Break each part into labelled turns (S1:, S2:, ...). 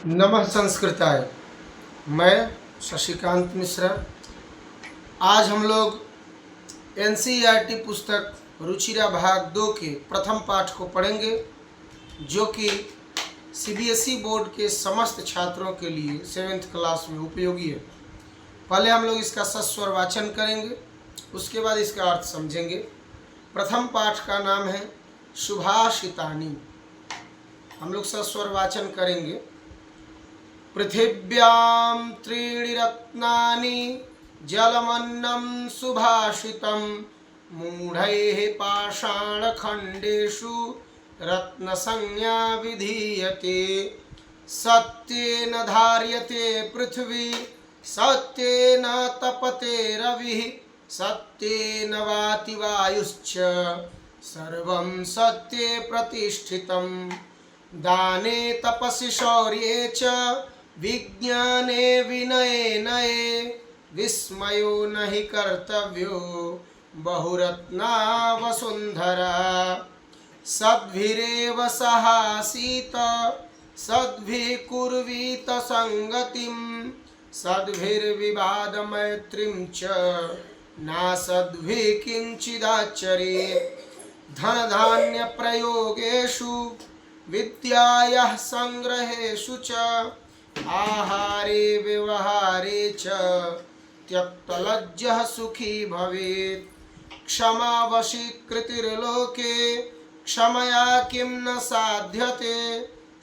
S1: नमः संस्कृताय। मैं शशिकांत मिश्रा। आज हम लोग एनसीईआरटी पुस्तक रुचिरा भाग 2 के प्रथम पाठ को पढ़ेंगे, जो कि सीबीएसई बोर्ड के समस्त छात्रों के लिए 7th क्लास में उपयोगी है। पहले हम लोग इसका सस्वर वाचन करेंगे, उसके बाद इसका अर्थ समझेंगे। प्रथम पाठ का नाम है सुभाषितानि। हम लोग सस्वर वाचन करेंगे। पृथिव्यां त्रीणि रत्नानि जलमन्नं सुभाषितं मूढैः पाषाणखण्डेषु रत्नसंज्ञा विधीयते। सत्येन धार्यते पृथ्वी, सत्येन तपते रविः, सत्येन वाति वायुश्च सर्वं सत्ये प्रतिष्ठितं। दाने तपसि शौर्ये च विज्ञाने विनये नये विस्मयो न हि कर्तव्यो बहुरत्ना वसुंधरा। सद्भिरेव सहासीत सद्भिः कुर्वीत संगतिं सद्भिर्विवाद मैत्रीं च नासद्भिः किंचिदाचरेत्। धन धान्य प्रयोगेषु विद्यायाः संग्रहेषु च आहारे व्यवहारे च त्यक्तलज्जः सुखी भवेत्। क्षमा वशीकृतिर्लोके क्षमया किं न साध्यते।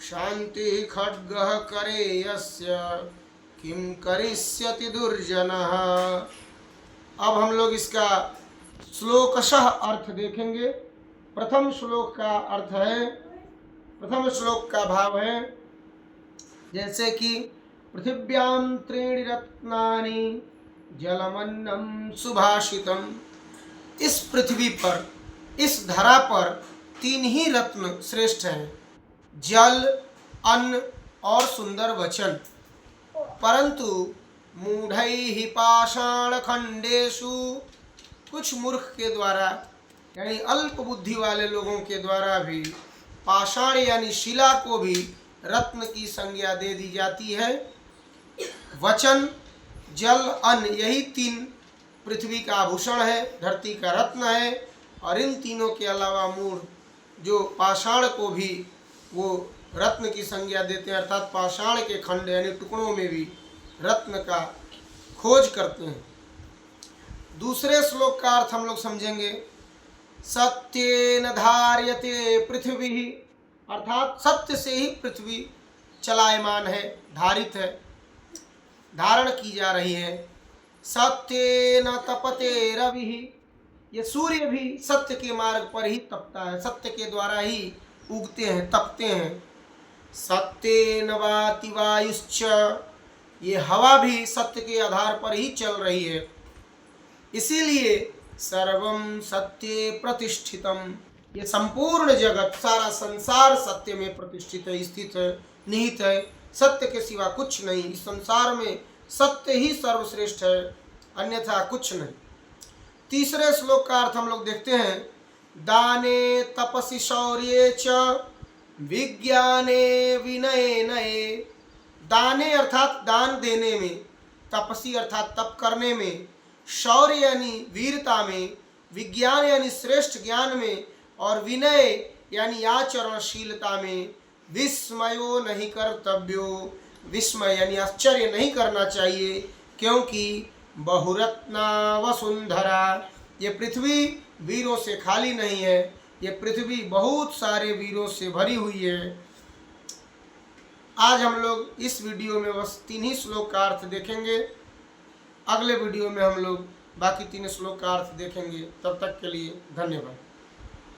S1: शान्तिः खड्गः करे यस्य किं करिष्यति दुर्जनः। अब हम लोग इसका श्लोकशः अर्थ देखेंगे। प्रथम श्लोक का अर्थ है, प्रथम श्लोक का भाव है जैसे कि पृथिव्यां त्रीणि रत्नानि जलमन्नं सुभाषितम। इस पृथ्वी पर, इस धरा पर 3 ही रत्न श्रेष्ठ हैं, जल, अन्न और सुंदर वचन। परंतु मूढ़ैः पाषाणखंडेषु, कुछ मूर्ख के द्वारा यानी अल्प बुद्धि वाले लोगों के द्वारा भी पाषाण यानी शिला को भी रत्न की संज्ञा दे दी जाती है। वचन, जल, अन्न, यही 3 पृथ्वी का आभूषण है, धरती का रत्न है। और इन तीनों के अलावा मूढ़ जो पाषाण को भी वो रत्न की संज्ञा देते हैं, अर्थात पाषाण के खंड यानी टुकड़ों में भी रत्न का खोज करते हैं। दूसरे श्लोक का अर्थ हम लोग समझेंगे। सत्येन धार्यते पृथ्वी, अर्थात सत्य से ही पृथ्वी चलायमान है, धारित है, धारण की जा रही है। सत्येन तपते रविः, ये सूर्य भी सत्य के मार्ग पर ही तपता है, सत्य के द्वारा ही उगते हैं, तपते हैं। सत्येन वाति वायुश्च, ये हवा भी सत्य के आधार पर ही चल रही है। इसीलिए सर्वं सत्ये प्रतिष्ठितम, ये संपूर्ण जगत, सारा संसार सत्य में प्रतिष्ठित है, स्थित है, निहित है। सत्य के सिवा कुछ नहीं। इस संसार में सत्य ही सर्वश्रेष्ठ है, अन्यथा कुछ नहीं। तीसरे श्लोक का अर्थ हम लोग देखते हैं। दाने तपसि शौर्ये च विज्ञाने विनये नये। दाने अर्थात दान देने में, तपसी अर्थात तप करने में, शौर्य यानी वीरता में, विज्ञान यानी श्रेष्ठ ज्ञान में, और विनय यानी आचरणशीलता में। विस्मयो नहीं कर्तव्यो, विस्मय यानी आश्चर्य नहीं करना चाहिए, क्योंकि बहुरत्ना वसुंधरा, ये पृथ्वी वीरों से खाली नहीं है, ये पृथ्वी बहुत सारे वीरों से भरी हुई है। आज हम लोग इस वीडियो में बस 3 ही श्लोक का अर्थ देखेंगे। अगले वीडियो में हम लोग बाकी 3 श्लोक का अर्थ देखेंगे। तब तक के लिए धन्यवाद।